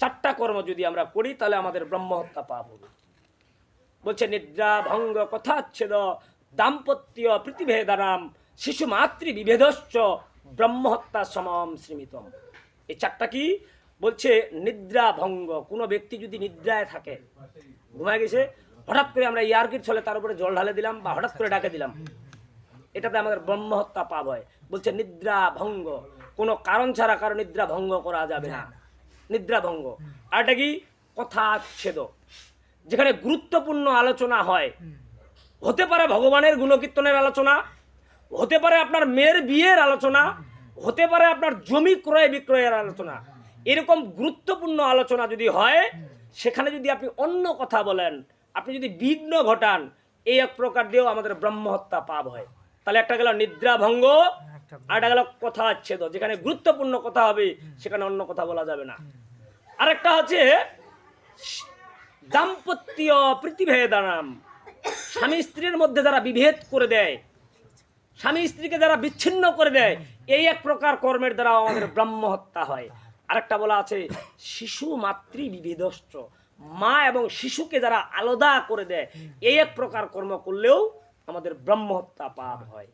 চারটা কর্ম যদি আমরা করি তাহলে আমাদের ব্রহ্মহত্যা পাপ হবে। বলছে নিদ্রা ভঙ্গ কথাচ্ছেদ দাম্পত্য প্রীতিভেদানাম শিশু মাতৃ বিভেদশ্চ ব্রহ্মহত্যা সমম শ্রীমিতম। এই চারটা কি বলছে? নিদ্রা ভঙ্গ, কোনো ব্যক্তি যদি নিদ্রায় থাকে, ঘুমায় গেছে, হঠাৎ করে আমরা ইয়ার্কির ছলে তার উপরে জল ঢালে দিলাম বা হঠাৎ করে ডাকে দিলাম, এটাতে আমাদের ব্রহ্মহত্যা পাপ হয়। বলছে নিদ্রা ভঙ্গ, কোনো কারণ ছাড়া কারো নিদ্রা ভঙ্গ করা যাবে না, নিদ্রা ভঙ্গ। আর এটা কি? কথাচ্ছেদ, যেখানে গুরুত্বপূর্ণ আলোচনা হয়, হতে পারে ভগবানের গুণকীর্তনের আলোচনা, হতে পারে আপনার মেয়ের বিয়ের আলোচনা, হতে পারে আপনার জমি ক্রয় বিক্রয়ের আলোচনা, এরকম গুরুত্বপূর্ণ আলোচনা যদি হয়, সেখানে যদি আপনি অন্য কথা বলেন, আপনি যদি বিঘ্ন ঘটান, এই এক প্রকার দিয়েও আমাদের ব্রহ্মহত্যা পাপ হয়। তাহলে একটা গেল নিদ্রা ভঙ্গ, আর একটা গেল কথাচ্ছেদ, যেখানে গুরুত্বপূর্ণ কথা হবে সেখানে অন্য কথা বলা যাবে না। আরেকটা হচ্ছে দাম্পত্য প্রীতিভেদানাম, স্বামী স্ত্রীর মধ্যে যারা বিভেদ করে দেয়, স্বামী স্ত্রীকে যারা বিচ্ছিন্ন করে দেয়, এই এক প্রকার কর্মের দ্বারা আমাদের ব্রহ্মহত্যা হয়। আরেকটা বলা আছে শিশু মাতৃ বিভেদশ্চ, মা এবং শিশুকে যারা আলাদা করে দেয়, এই এক প্রকার কর্ম করলেও আমাদের ব্রহ্মহত্যা পাপ হয়।